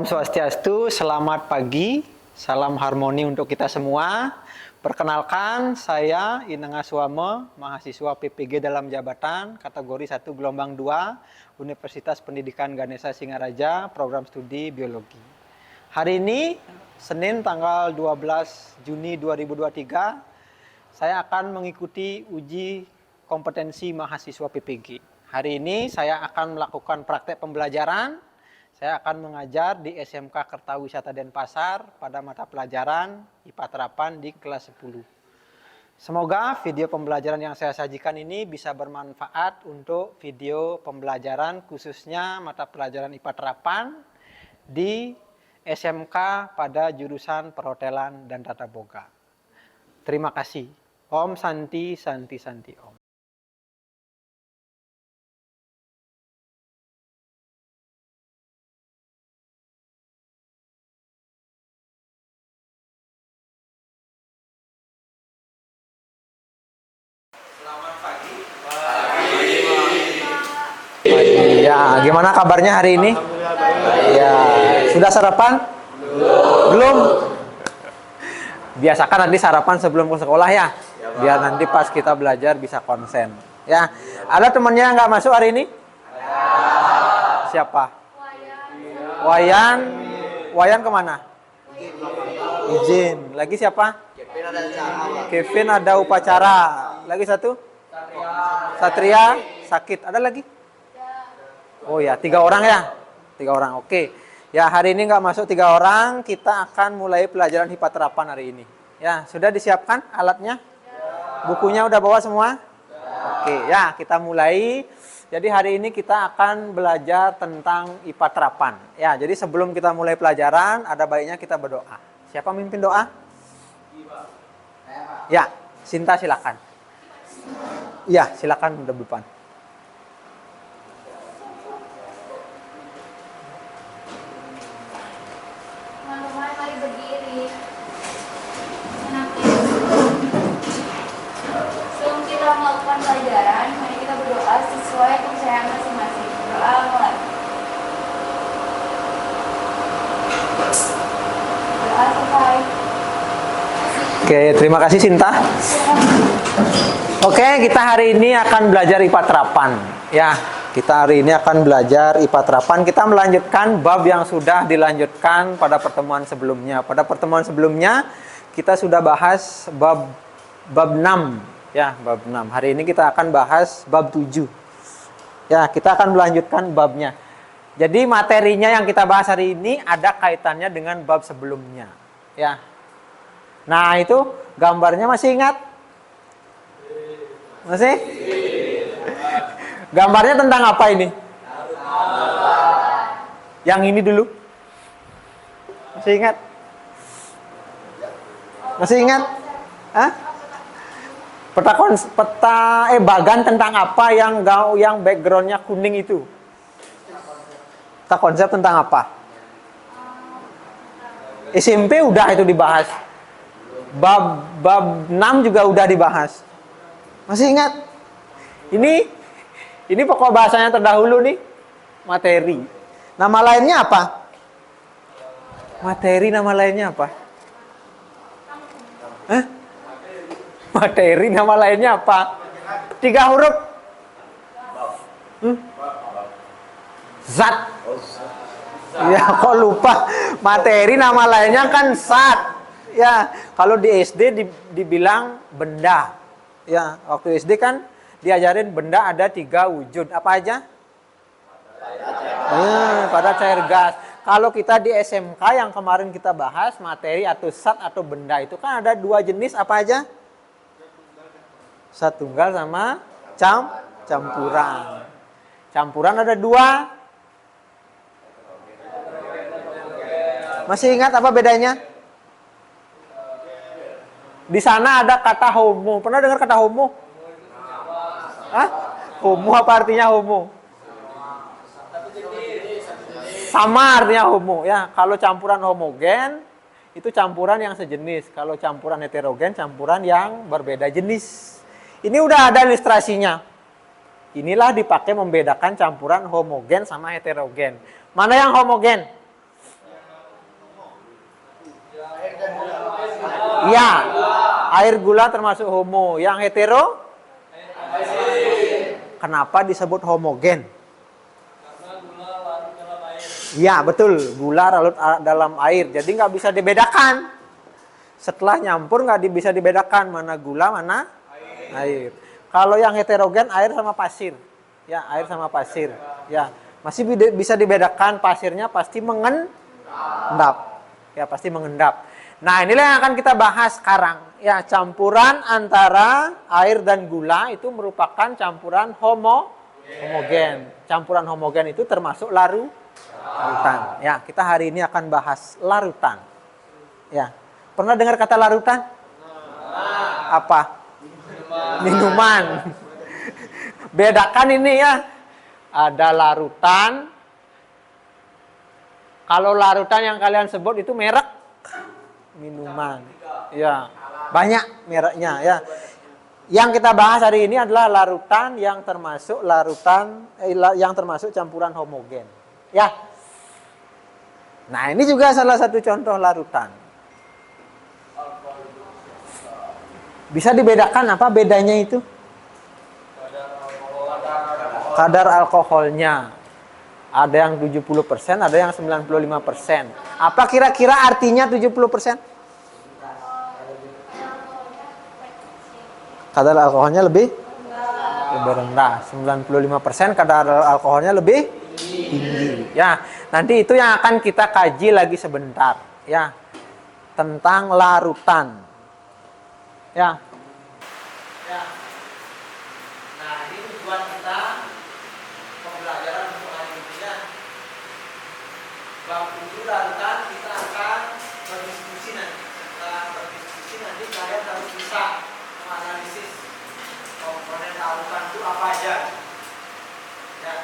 Om Swastiastu, selamat pagi, salam harmoni untuk kita semua. Perkenalkan, saya Ineng Aswame, mahasiswa PPG dalam jabatan, kategori 1 gelombang 2, Universitas Pendidikan Ganesha Singaraja, program studi biologi. Hari ini, Senin tanggal 12 Juni 2023, saya akan mengikuti uji kompetensi mahasiswa PPG. Hari ini saya akan melakukan praktek pembelajaran. Saya akan mengajar di SMK Kertawisata Denpasar pada mata pelajaran IPA Terapan di kelas 10. Semoga video pembelajaran yang saya sajikan ini bisa bermanfaat untuk video pembelajaran khususnya mata pelajaran IPA Terapan di SMK pada jurusan Perhotelan dan Tata Boga. Terima kasih. Om Santi Santi Santi Om. Selamat pagi. Pagi. Ya, gimana kabarnya hari ini? Ya, sudah sarapan? Belum. Biasakan nanti sarapan sebelum ke sekolah ya. Biar nanti pas kita belajar bisa konsen. Ya, ada temannya yang nggak masuk hari ini? Siapa? Wayan. Wayan kemana? Izin. Lagi siapa? Kevin ada upacara. Lagi satu? Satria sakit. Ada lagi? Oh ya, 3 orang ya? 3 orang, oke. Ya, hari ini nggak masuk 3 orang. Kita akan mulai pelajaran IPA Terapan hari ini. Ya, sudah disiapkan alatnya? Bukunya udah bawa semua? Oke, ya kita mulai. Jadi hari ini kita akan belajar tentang IPA Terapan. Ya, jadi sebelum kita mulai pelajaran, ada baiknya kita berdoa. Siapa mimpin doa? Ya, Sinta silakan. Ya, silakan udah depan. Teman-teman mari berdiri. Sebelum kita melakukan pelajaran, mari kita berdoa sesuai kepercayaan masing-masing. Doa mulai. Doa selesai. Oke, terima kasih Sinta. Oke, kita hari ini akan belajar IPA Terapan. Ya, kita hari ini akan belajar IPA Terapan. Kita melanjutkan bab yang sudah dilanjutkan pada pertemuan sebelumnya. Pada pertemuan sebelumnya kita sudah bahas bab 6. Ya, bab 6. Hari ini kita akan bahas bab 7. Ya, kita akan melanjutkan babnya. Jadi materinya yang kita bahas hari ini ada kaitannya dengan bab sebelumnya. Ya. Nah, itu gambarnya masih ingat? Masih? Gambarnya tentang apa ini? Yang ini dulu. Masih ingat? Masih ingat? Hah? Bagan tentang apa yang backgroundnya kuning itu? Peta konsep tentang apa? SMP udah itu dibahas. Bab 6 juga udah dibahas. Masih ingat? Ini pokok bahasanya terdahulu nih. Materi. Nama lainnya apa? Materi nama lainnya apa? Hah? Materi nama lainnya apa? 3 huruf. Zat. Ya, kok lupa. Materi nama lainnya kan zat. Ya, kalau di SD dibilang benda. Ya, waktu SD kan diajarin benda ada 3 wujud. Apa aja? Pada cair gas. Kalau kita di SMK yang kemarin kita bahas, materi atau zat atau benda itu kan ada 2 jenis. Apa aja? Zat tunggal sama campuran. Campuran ada 2. Masih ingat apa bedanya? Di sana ada kata homo. Pernah dengar kata homo? Hah? Homo apa artinya homo? Sama artinya homo. Ya, kalau campuran homogen itu campuran yang sejenis. Kalau campuran heterogen campuran yang berbeda jenis. Ini udah ada ilustrasinya. Inilah dipakai membedakan campuran homogen sama heterogen. Mana yang homogen? Ya, air gula termasuk homo. Yang hetero? Kenapa disebut homogen? Ya, betul. Gula larut dalam air. Jadi nggak bisa dibedakan. Setelah nyampur nggak bisa dibedakan mana gula, mana air. Kalau yang heterogen, air sama pasir. Ya, air sama pasir. Ya, masih bisa dibedakan. Pasirnya pasti mengendap. Ya, pasti mengendap. Nah, inilah yang akan kita bahas sekarang. Ya, campuran antara air dan gula itu merupakan campuran homogen. Campuran homogen itu termasuk larutan. Ya, kita hari ini akan bahas larutan. Ya, pernah dengar kata larutan? Apa? Minuman. Bedakan ini ya. Ada larutan. Kalau larutan yang kalian sebut itu merek minuman. Ya, banyak mereknya ya. Yang kita bahas hari ini adalah larutan yang termasuk campuran homogen. Ya. Nah, ini juga salah satu contoh larutan. Bisa dibedakan apa bedanya itu? Kadar alkoholnya. Ada yang 70%, ada yang 95%. Apa kira-kira artinya 70%? Kadar alkoholnya lebih rendah. 95% kadar alkoholnya lebih tinggi. Ya, nanti itu yang akan kita kaji lagi sebentar. Ya, tentang larutan. Ya. Ya. Nah, ini tujuan kita pembelajaran untuk hari ini ya. Bab 7 larutan kita akan berdiskusi nanti. Setelah berdiskusi nanti kalian harus bisa menganalisis komponen larutan itu apa aja. Ya.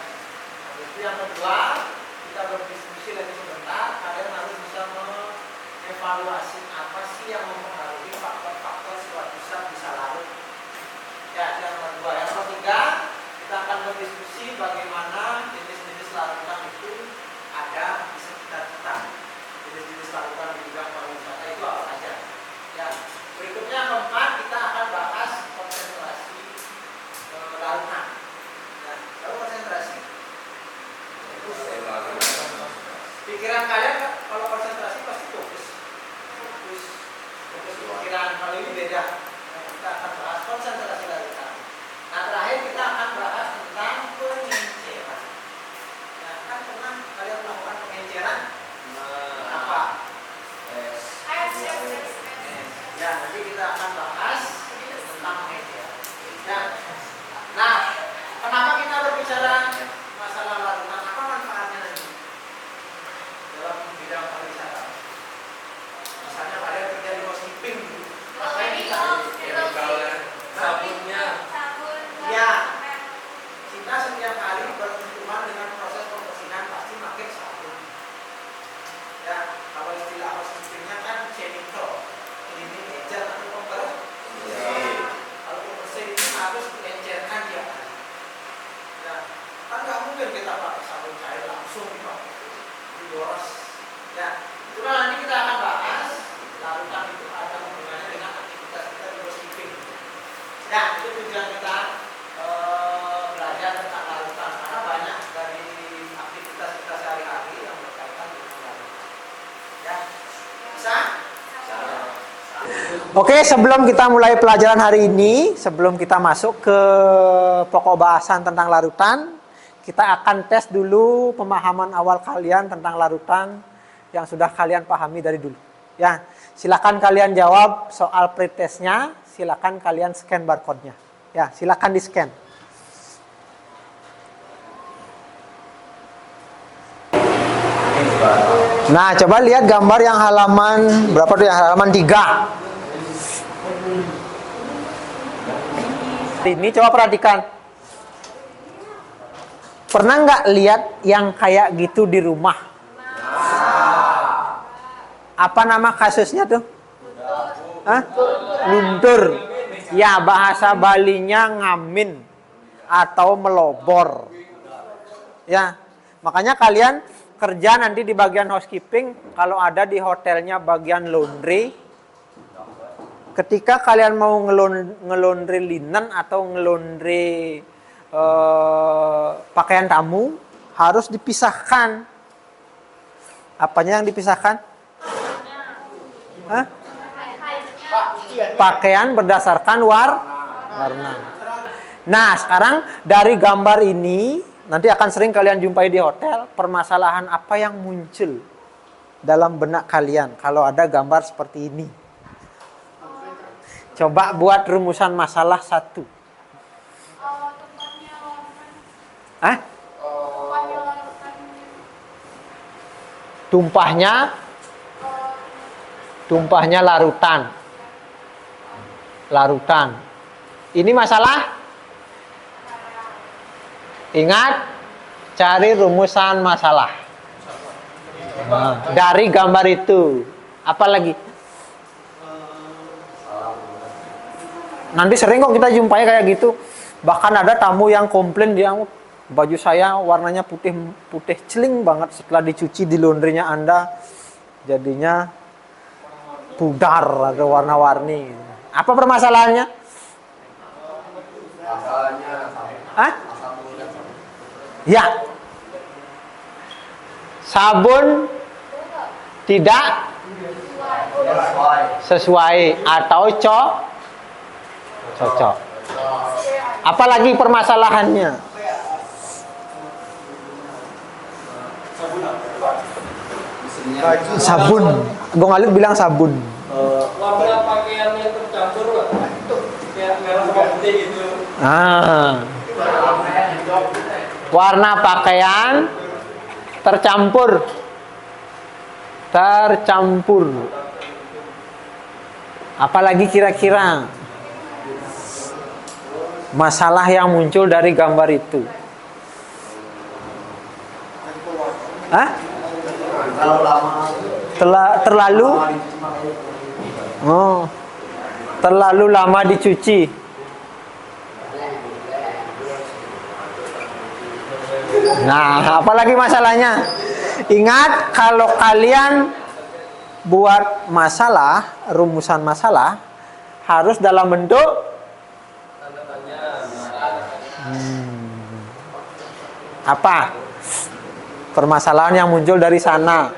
Habis itu yang kedua, kita berdiskusi lagi sebentar, kalian harus bisa mengevaluasi apa sih yang mempengaruhi faktor-faktor suatu zat bisa larut. Ya, yang kedua. Yang ketiga, kita akan berdiskusi bagaimana jenis-jenis larutan itu ada di sekitar kita. Jenis-jenis larutan di bidang pariwisata itu apa saja. Ya, berikutnya keempat, kita akan bahas konsentrasi larutan. Ya, tahu konsentrasi? Pikiran kalian kalau konsentrasi pasti fokus pikiran. Kalau ini beda. Nah, kita akan bahas konsentrasi larutan. Nah, terakhir kita akan bahas tentang pengenceran. Nah, kan pernah kalian melakukan pengenceran? Apa? Ya, nanti kita akan bahas tentang pengenceran. Ya. Nah, kenapa kita berbicara masalah larutan? Apa manfaatnya nanti dalam bidang pariwisata? Misalnya kalian kerja di housekeeping, apa yang kita sabunnya? Ya, kita setiap hari bersentuhan dengan proses pembersihan pasti pakai sabun. Ya, kalau istilah housekeepingnya kan chemical, cleaning agent atau pembersih. Kalau pembersih ini harus diencerkan tiap hari. Ya, kan nggak mungkin kita pakai sabun cair langsung dipakai, diboros. Ya, itulah nanti kita akan bahas larutan itu ada hubungannya dengan aktivitas kita di housekeeping. Ya, itu tujuan kita belajar tentang larutan karena banyak dari aktivitas kita sehari-hari yang berkaitan dengan larutan. Ya, bisa? Oke, sebelum kita mulai pelajaran hari ini, sebelum kita masuk ke pokok bahasan tentang larutan, kita akan tes dulu pemahaman awal kalian tentang larutan yang sudah kalian pahami dari dulu. Ya, silakan kalian jawab soal pretestnya, silakan kalian scan barcode-nya. Ya, silakan di-scan. Nah, coba lihat gambar yang halaman berapa tuh, yang halaman 3. Ini coba perhatikan. Pernah nggak lihat yang kayak gitu di rumah? Apa nama kasusnya tuh? Hah? Luntur. Ya, bahasa Balinya ngamin atau melobor. Ya, makanya kalian kerja nanti di bagian housekeeping, kalau ada di hotelnya bagian laundry, ketika kalian mau ngelondri linen atau ngelondri pakaian tamu, harus dipisahkan. Apanya yang dipisahkan? Hah? Pakaian berdasarkan warna. Nah, sekarang dari gambar ini nanti akan sering kalian jumpai di hotel. Permasalahan apa yang muncul dalam benak kalian kalau ada gambar seperti ini? Coba buat rumusan masalah 1. Hah? Tumpahnya larutan. Ini masalah? Ingat, cari rumusan masalah. Dari gambar itu. Apa lagi? Nanti sering kok kita jumpai kayak gitu. Bahkan ada tamu yang komplain, dia baju saya warnanya putih celing banget, setelah dicuci di laundrynya Anda jadinya pudar atau warna-warni. Apa permasalahannya? Hah? Ya. Sabun tidak sesuai atau cocok. Apalagi permasalahannya? Sabun. Gong Alif bilang sabun. Warna pakaian yang tercampur, kayak merah sama putih gitu. Warna pakaian tercampur. Apalagi kira-kira masalah yang muncul dari gambar itu? Hah? Terlalu lama dicuci. Nah, apalagi masalahnya? Ingat, kalau kalian buat masalah, rumusan masalah harus dalam bentuk apa? Permasalahan yang muncul dari sana.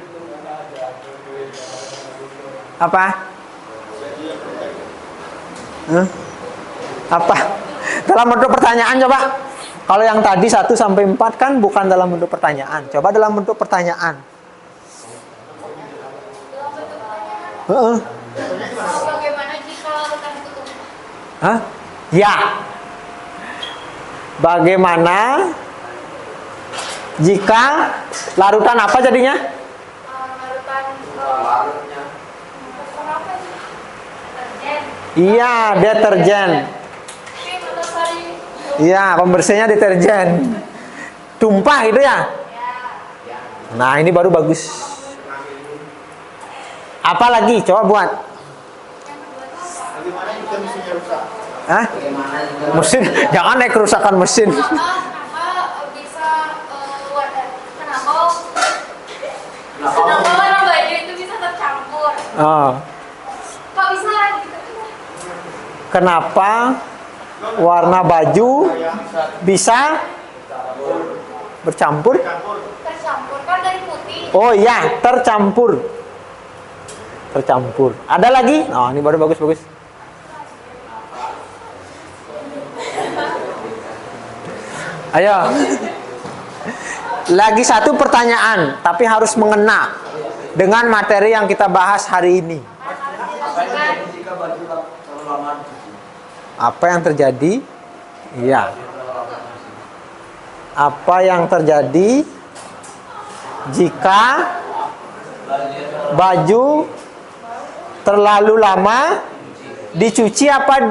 Apa? Apa? Dalam bentuk pertanyaan coba. Kalau yang tadi 1 sampai 4 kan bukan dalam bentuk pertanyaan. Coba dalam bentuk pertanyaan. Bagaimana jika larutan ditutup? Hah? Ya. Bagaimana jika larutan apa jadinya? Iya, deterjen. Iya, pembersihnya deterjen. Tumpah gitu ya? Nah, ini baru bagus. Apa lagi? Coba buat. Hah? Mesin, jangan naik kerusakan mesin. Kenapa warna baju itu bisa tercampur? Kok bisa gitu? Kenapa warna baju bisa bercampur? Tercampur kan dari putih. Oh iya, tercampur. Ada lagi? Oh, ini baru bagus. Ayo. Lagi 1 pertanyaan, tapi harus mengena dengan materi yang kita bahas hari ini. Apa yang terjadi? Iya. Apa yang terjadi jika baju terlalu lama dicuci apa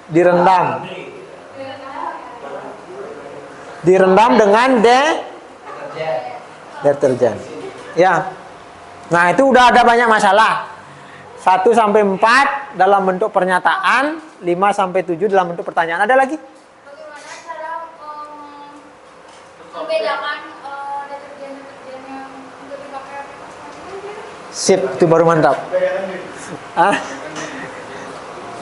direndam? Direndam dengan deterjen. Ya. Nah, itu udah ada banyak masalah. 1 sampai 4 dalam bentuk pernyataan, 5 sampai 7 dalam bentuk pertanyaan. Ada lagi? Bagaimana cara membedakan deterjen yang untuk dipakai? Sip, itu baru mantap. Ah,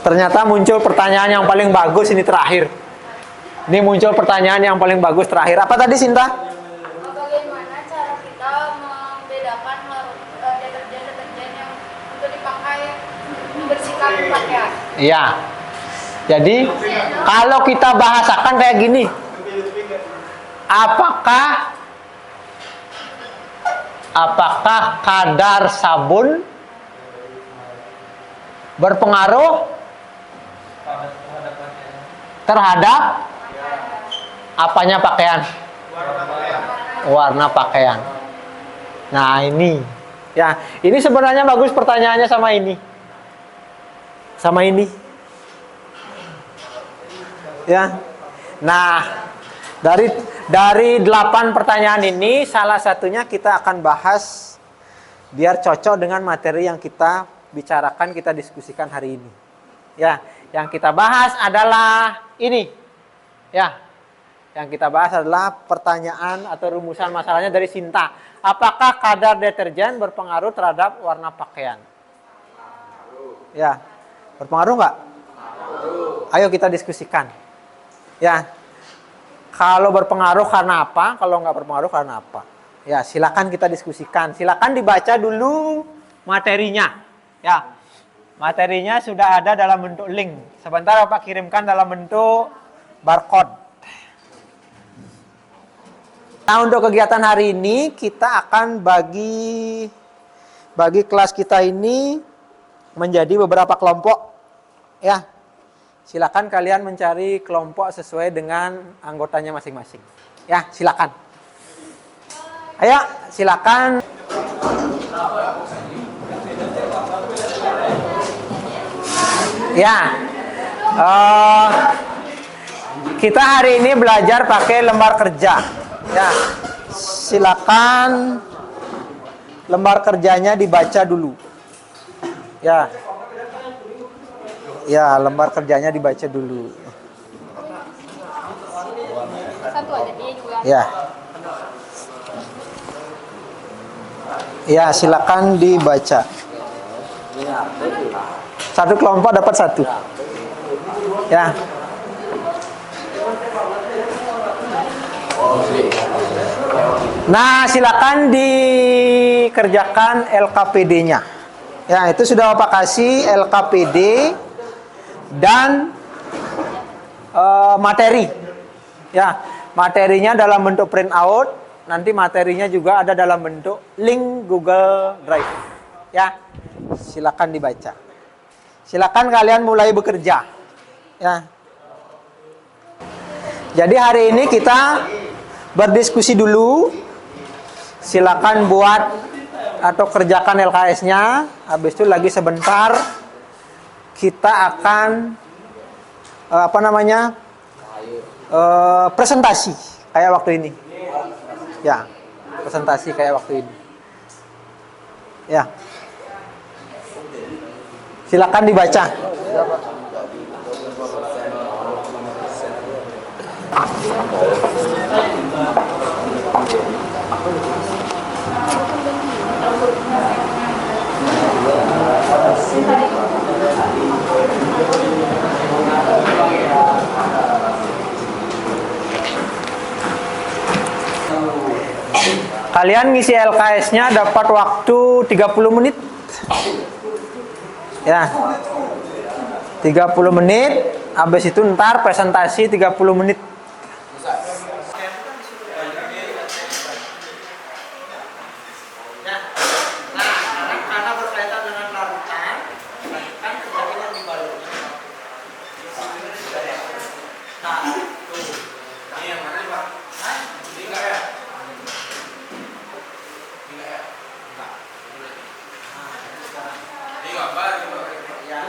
ternyata muncul pertanyaan yang paling bagus ini terakhir. Ini muncul pertanyaan yang paling bagus terakhir. Apa tadi, Sinta? Bagaimana cara kita membedakan deterjen-deterjen yang untuk dipakai membersihkan pakaian? Iya. Jadi kalau kita bahasakan kayak gini, apakah kadar sabun berpengaruh terhadap apanya pakaian? Warna pakaian. Nah ini, ya ini sebenarnya bagus pertanyaannya sama ini, ya. Nah dari 8 pertanyaan ini salah satunya kita akan bahas biar cocok dengan materi yang kita bicarakan, kita diskusikan hari ini. Ya, yang kita bahas adalah ini. Ya. Yang kita bahas adalah pertanyaan atau rumusan masalahnya dari Sinta. Apakah kadar deterjen berpengaruh terhadap warna pakaian? Ya. Berpengaruh nggak? Ayo kita diskusikan. Ya. Kalau berpengaruh karena apa? Kalau nggak berpengaruh karena apa? Ya, silakan kita diskusikan. Silakan dibaca dulu materinya. Ya. Materinya sudah ada dalam bentuk link. Sebentar Bapak kirimkan dalam bentuk barcode. Nah, untuk kegiatan hari ini kita akan bagi kelas kita ini menjadi beberapa kelompok. Ya. Silakan kalian mencari kelompok sesuai dengan anggotanya masing-masing. Ya, silakan. Ayo, silakan. Ya. Kita hari ini belajar pakai lembar kerja. Ya. Silakan lembar kerjanya dibaca dulu. Ya. Ya, lembar kerjanya dibaca dulu. Satu aja dia juga. Ya. Ya, silakan dibaca. Satu kelompok dapat satu. Ya. Nah, silakan dikerjakan LKPD-nya. Ya, itu sudah Bapak kasih LKPD dan materi. Ya, materinya dalam bentuk print out, nanti materinya juga ada dalam bentuk link Google Drive. Ya, silakan dibaca. Silakan kalian mulai bekerja. Ya. Jadi hari ini kita berdiskusi dulu. Silakan buat atau kerjakan LKS-nya. Habis itu lagi sebentar kita akan presentasi kayak waktu ini. Ya, presentasi kayak waktu ini. Ya. Silakan dibaca. Kalian ngisi LKS-nya dapat waktu 30 menit. Ya. 30 menit, habis itu ntar presentasi 30 menit. Karena berkaitan dengan larutan kerjakan yang di balurnya. Nah, tuh. Ini yang mana, Pak? Hah? Ini enggak ya? Enggak ya? Enggak. Ini gambar coba. Ya.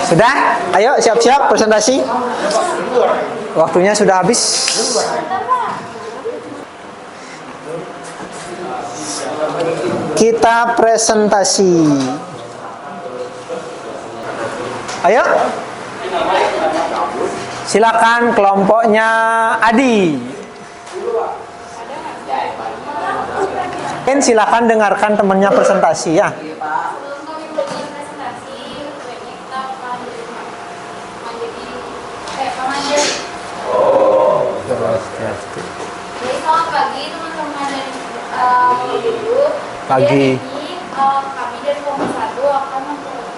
Sudah? Ayo siap-siap presentasi. Waktunya sudah habis. Kita presentasi. Ayo. Silakan kelompoknya Adi. Silakan dengarkan temannya presentasi ya. Sebelum kami memulai presentasi, sebaiknya kita memanggil. Jadi selamat pagi teman-teman dari guru. Pagi. Jadi ini kami dari kelompok 1 akan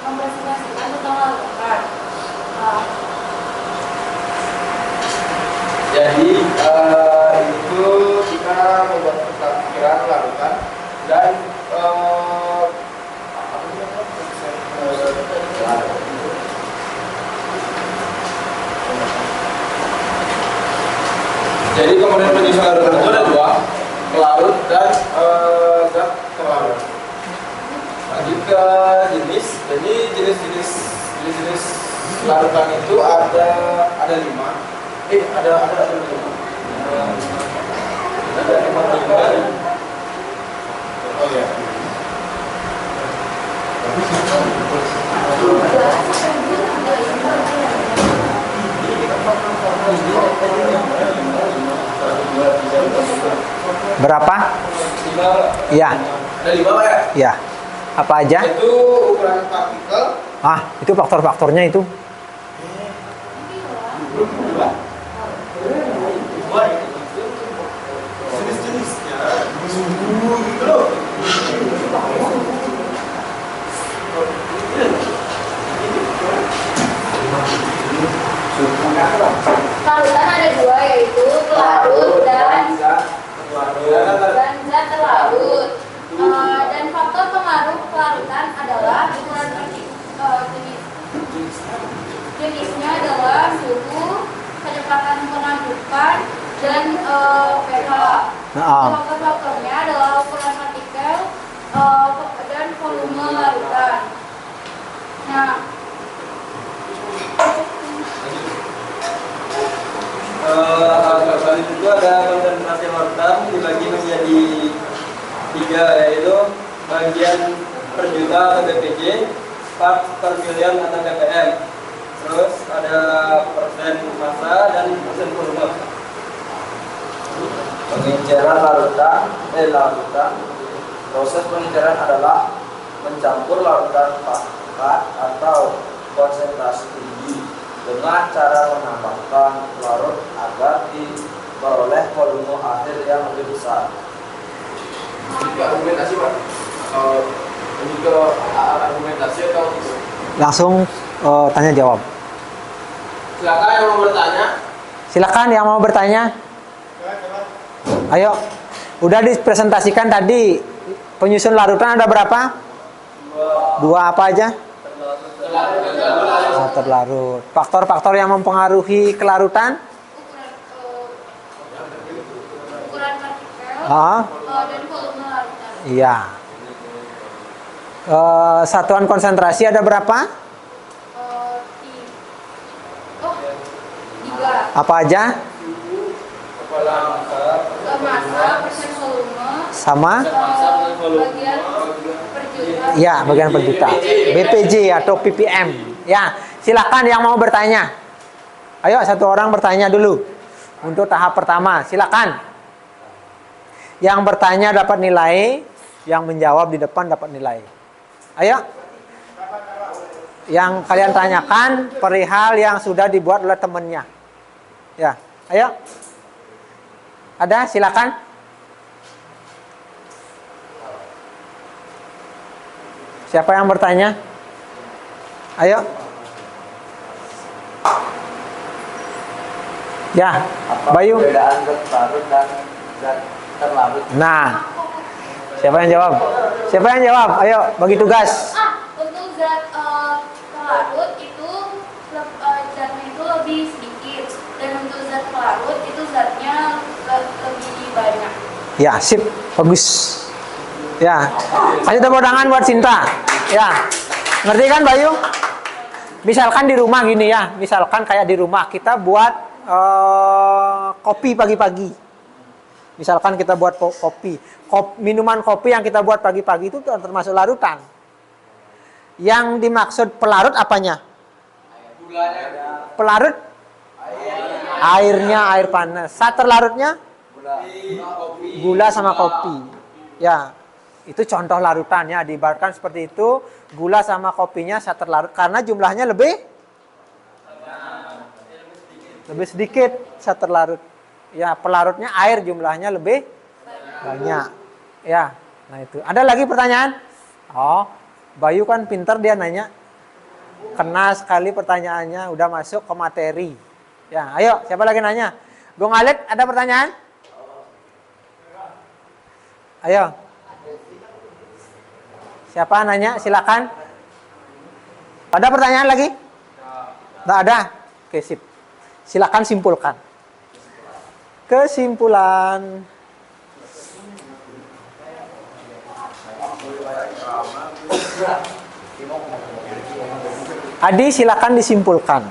mempresentasikan tentang larutan. Jadi itu kita membuat pikiran larutan dan jadi kemudian penyusun larutan itu ada dua, pelarut dan zat terlarut. Lanjut ke jenis, jadi jenis larutan itu ada 5. Ada 5. Oh ya. Berapa? 5. Ya. Ada 5 Pak ya? Ya. Apa aja? Itu ukuran partikel. Itu faktor-faktornya itu. Jenis-jenisnya gitu loh. Larutan ada 2, yaitu pelarut dan zat terlarut. Dan faktor pengaruh pelarutan adalah ukuran jenisnya adalah suhu, kecepatan pengadukan, dan pH. Faktor-faktornya adalah ukuran partikel dan volume larutan. Nah, Selain itu ada konsentrasi larutan dibagi menjadi 3, yaitu bagian per juta atau BPJ, part per miliar atau ppm. Terus ada persen massa dan persen volume. Penginceran larutan. Proses penginceran adalah mencampur larutan pakat atau konsentrasi tinggi dengan cara menambahkan larut agar diperoleh volume akhir yang lebih besar. Ini ke argumentasi Pak? Ini ke argumentasi atau Langsung tanya jawab. silakan yang mau bertanya. Silakan yang mau bertanya. Ayo. Udah dipresentasikan tadi. Penyusun larutan ada berapa? 2 apa aja? Terlarut. Faktor-faktor yang mempengaruhi kelarutan? ukuran partikel dan volume larutan. Iya. Satuan konsentrasi ada berapa? 3. Apa aja? Massa, persen volume, Sama? bagian per juta. Ya, bagian per juta. BPJ atau ppm. Ya, silakan yang mau bertanya. Ayo, satu orang bertanya dulu. Untuk tahap pertama, silakan. Yang bertanya dapat nilai, yang menjawab di depan dapat nilai. Ayo. Yang kalian tanyakan perihal yang sudah dibuat oleh temannya. Ya, ayo. Ada, silakan. Siapa yang bertanya? Ayo. Ya, Bayu. Perbedaan zat larut dan zat terlarut. Nah, siapa yang jawab? Siapa yang jawab? Ayo, bagi tugas. Untuk zat pelarut itu zatnya itu lebih sedikit, dan untuk zat pelarut itu zatnya lebih banyak. Ya, sip, bagus. Ya, kasih tepuk tangan buat Sinta. Ya, ngerti kan Bayu? Misalkan di rumah gini ya, misalkan kayak di rumah kita buat kopi pagi-pagi. Misalkan kita buat kopi. Minuman kopi yang kita buat pagi-pagi itu termasuk larutan. Yang dimaksud pelarut apanya? Pelarut? Airnya, air panas. Saat terlarutnya? Gula sama kopi. Ya, itu contoh larutannya. Diibaratkan seperti itu, gula sama kopinya saat terlarut. Karena jumlahnya lebih sedikit saat terlarut. Ya, pelarutnya air jumlahnya lebih banyak. Ya, nah itu. Ada lagi pertanyaan? Oh, Bayu kan pintar, dia nanya. Kena sekali pertanyaannya, udah masuk ke materi. Ya, ayo, siapa lagi nanya? Bung Alid, ada pertanyaan? Ayo. Siapa nanya? Silakan. Ada pertanyaan lagi? Tidak ada? Oke, sip. Silakan simpulkan. Kesimpulan. Adi, silakan disimpulkan.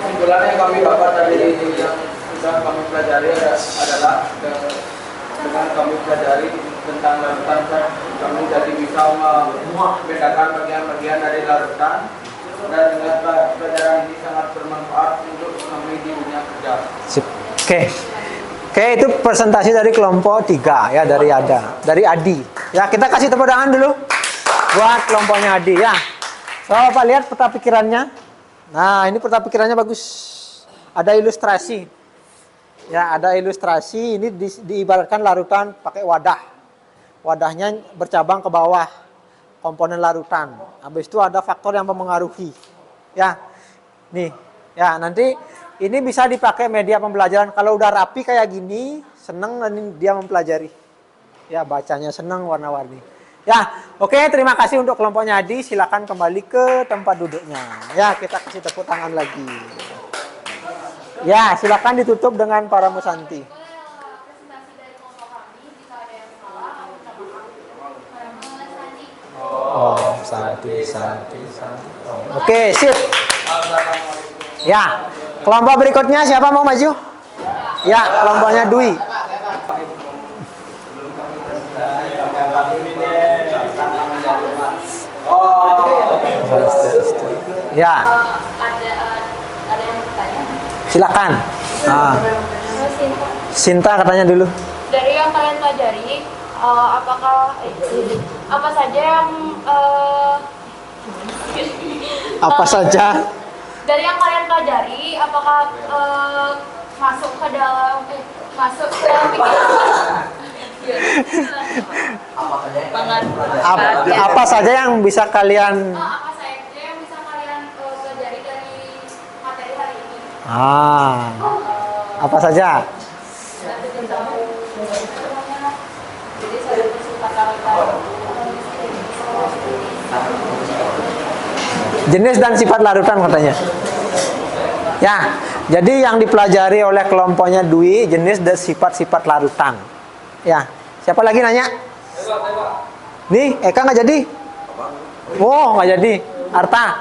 Kesimpulan yang kami dapat dari yang sudah kami pelajari adalah dengan kami pelajari tentang larutan, kami jadi bisa membedakan bagian-bagian dari larutan, dan dengan pelajaran ini sangat bermanfaat untuk kami di dunia kerja. Sip. Oke, itu presentasi dari kelompok 3 ya, dari Adi. Ya, kita kasih tepuk tangan dulu buat kelompoknya Adi ya. So, Bapak lihat peta pikirannya. Nah, ini peta pikirannya bagus. Ada ilustrasi. Ya, ada ilustrasi. Ini diibaratkan larutan pakai wadah. Wadahnya bercabang ke bawah. Komponen larutan. Habis itu ada faktor yang mempengaruhi. Ya. Nih. Ya, nanti ini bisa dipakai media pembelajaran. Kalau udah rapi kayak gini, seneng dia mempelajari. Ya, bacanya seneng, warna-warni. Ya, oke, terima kasih untuk kelompoknya Adi. Silakan kembali ke tempat duduknya. Ya, kita kasih tepuk tangan lagi. Ya, silakan ditutup dengan para musanti. Presentasi dari kelompok kami, jika ada yang salah, aku minta maaf. Oh, santi. Oke, sip. Ya, kelompok berikutnya siapa mau maju? Ya, kelompoknya Dwi. Ya, Ada yang bertanya? silakan. Ah, Sinta katanya dulu. Dari yang kalian pelajari, apa saja yang Apa saja? dari yang kalian pelajari, apakah masuk ke dalam pikiran? Apa saja yang bisa kalian Apa saja yang bisa kalian pelajari dari materi hari ini? apa saja? Jadi saya bersifat larutan. Jenis dan sifat larutan katanya. Ya, jadi yang dipelajari oleh kelompoknya Dwi, jenis dan sifat-sifat larutan. Ya, siapa lagi nanya? Nih, Eka nggak jadi? Oh, nggak jadi. Arta?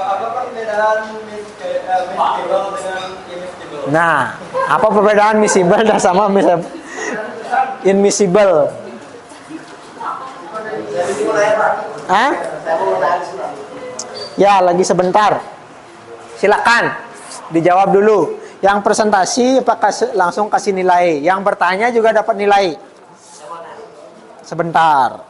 Apa perbedaan miscible dengan immiscible? Nah, apa perbedaan miscible dan sama immiscible? Hah? Ya, lagi sebentar. Silakan dijawab dulu. Yang presentasi langsung kasih nilai. Yang bertanya juga dapat nilai. Sebentar.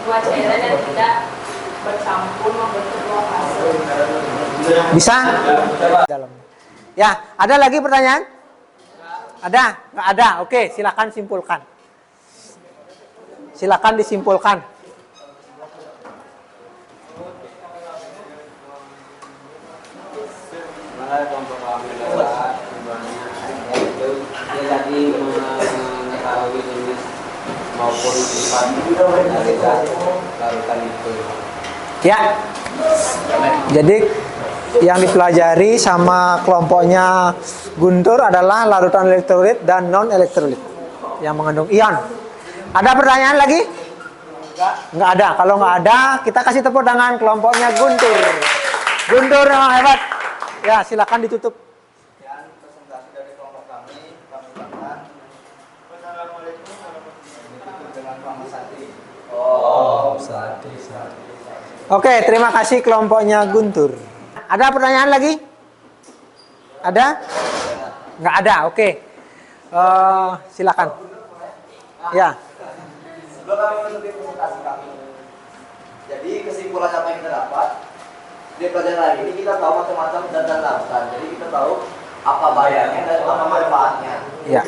Dua cairan yang tidak bercampur membentuk dua fase. Bisa? Ya, ada lagi pertanyaan? Ada? Nggak ada? Oke, silakan simpulkan. Silakan disimpulkan. maupun sifat dari zat larutan itu. Ya. Jadi yang dipelajari sama kelompoknya Guntur adalah larutan elektrolit dan non elektrolit yang mengandung ion. Ada pertanyaan lagi? Nggak ada. Kalau nggak ada, kita kasih tepuk tangan kelompoknya Guntur. Guntur memang hebat. Ya, silakan ditutup. Sekian presentasi dari kelompok kami ucapkan Wassalamualaikum warahmatullahi wabarakatuh dengan Pak Sati. Oh, Sati. Oke, terima kasih kelompoknya Guntur. Ada pertanyaan lagi? Ada? Nggak ada, oke. Silakan. Ya. Sebelum kami menutupi presentasi kami, jadi kesimpulan apa yang kita dapat di pelajaran hari ini, kita tahu macam-macam zat dan larutan. Jadi kita tahu apa bahayanya dan apa manfaatnya. Ya.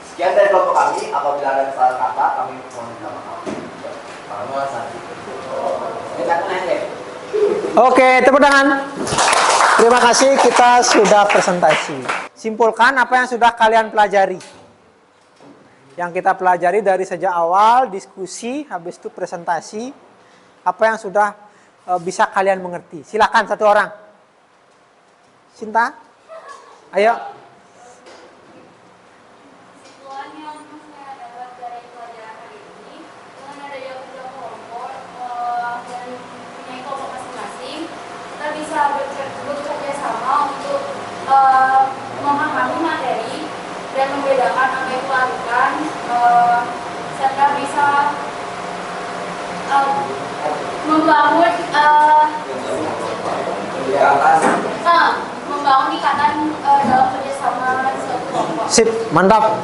Sekian dari kelompok kami. Apabila ada kesalahan kata, kami mohon minta maaf. Pak Sati. Ini satu nanya. Oke, tepuk tangan. Terima kasih, kita sudah presentasi. Simpulkan apa yang sudah kalian pelajari. Yang kita pelajari dari sejak awal, diskusi, habis itu presentasi. Apa yang sudah bisa kalian mengerti. Silakan satu orang. Sinta, ayo. Kesimpulan yang saya dapat dari pelajaran hari ini, dengan adanya kerja kelompok dan punya kelompok masing-masing, kita bisa bekerja sama untuk memahami materi dan membedakan apa itu larutan, serta bisa membangun ikatan dalam kerjasama suatu kelompok. Sip, mantap.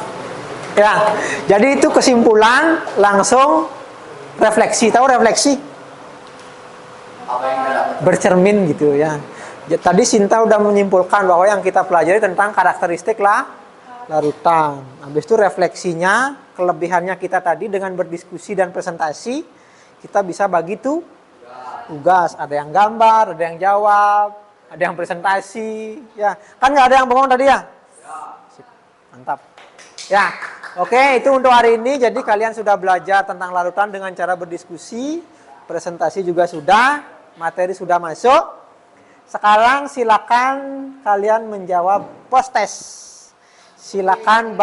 Ya, jadi itu kesimpulan langsung refleksi. Tahu refleksi? Apa yang kita dapat? Bercermin gitu ya. Tadi Sinta udah menyimpulkan bahwa yang kita pelajari tentang karakteristik larutan. Habis itu refleksinya, kelebihannya kita tadi dengan berdiskusi dan presentasi, kita bisa bagi tugas. Ada yang gambar, ada yang jawab, ada yang presentasi. Ya, kan nggak ada yang bengong tadi ya? Sip, mantap. Ya, oke, itu untuk hari ini. Jadi kalian sudah belajar tentang larutan dengan cara berdiskusi, presentasi juga sudah, materi sudah masuk. Sekarang silakan kalian menjawab post test. Silakan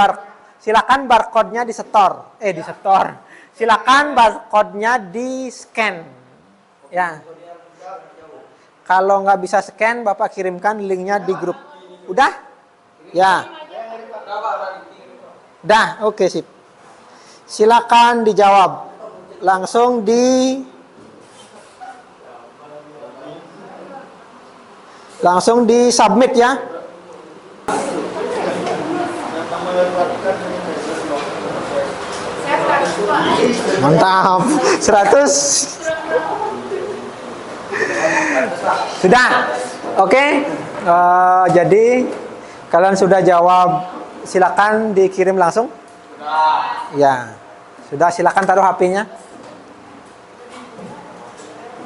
barcode-nya disetor. Silakan barcode-nya di-scan. Ya. Kalau nggak bisa scan, Bapak kirimkan linknya di grup. Udah? Ya. Dah, oke, sip. Silakan dijawab. Langsung di submit ya. Mantap. 100. Sudah. Oke. Jadi kalian sudah jawab. Silakan dikirim langsung. Ya. Sudah, silakan taruh HP-nya.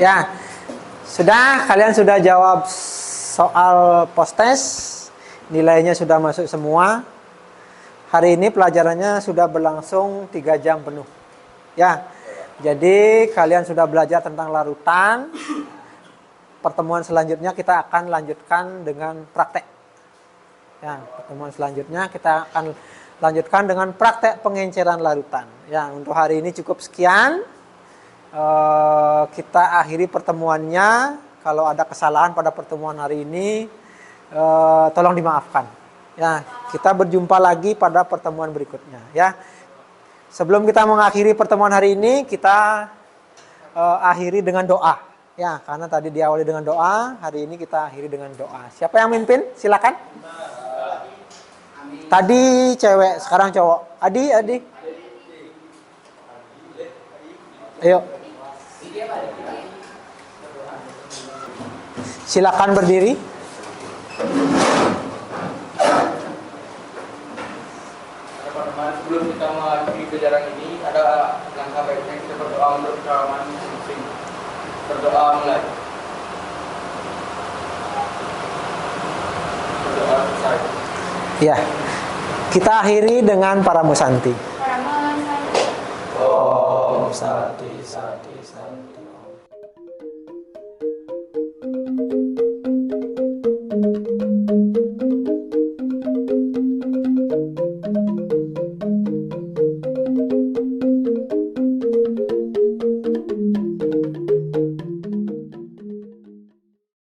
Ya. Sudah, kalian sudah jawab soal post test, nilainya sudah masuk semua. Hari ini pelajarannya sudah berlangsung 3 jam penuh. Ya, jadi kalian sudah belajar tentang larutan. Pertemuan selanjutnya kita akan lanjutkan dengan praktek. Ya, pertemuan selanjutnya kita akan lanjutkan dengan praktek pengenceran larutan. Ya, untuk hari ini cukup sekian. Kita akhiri pertemuannya. Kalau ada kesalahan pada pertemuan hari ini, tolong dimaafkan. Ya, kita berjumpa lagi pada pertemuan berikutnya. Ya, sebelum kita mengakhiri pertemuan hari ini, kita akhiri dengan doa. Ya, karena tadi diawali dengan doa, hari ini kita akhiri dengan doa. Siapa yang mimpin? Silakan. Tadi cewek, sekarang cowok. Adi. Ayo. Silakan berdiri. Teman-teman, sebelum kita mengakhiri pelajaran ini, ada langkah baiknya kita berdoa untuk keamanan masing-masing. Berdoa mulai. Berdoa selesai. Ya. Kita akhiri dengan para musanti. Para Sarati.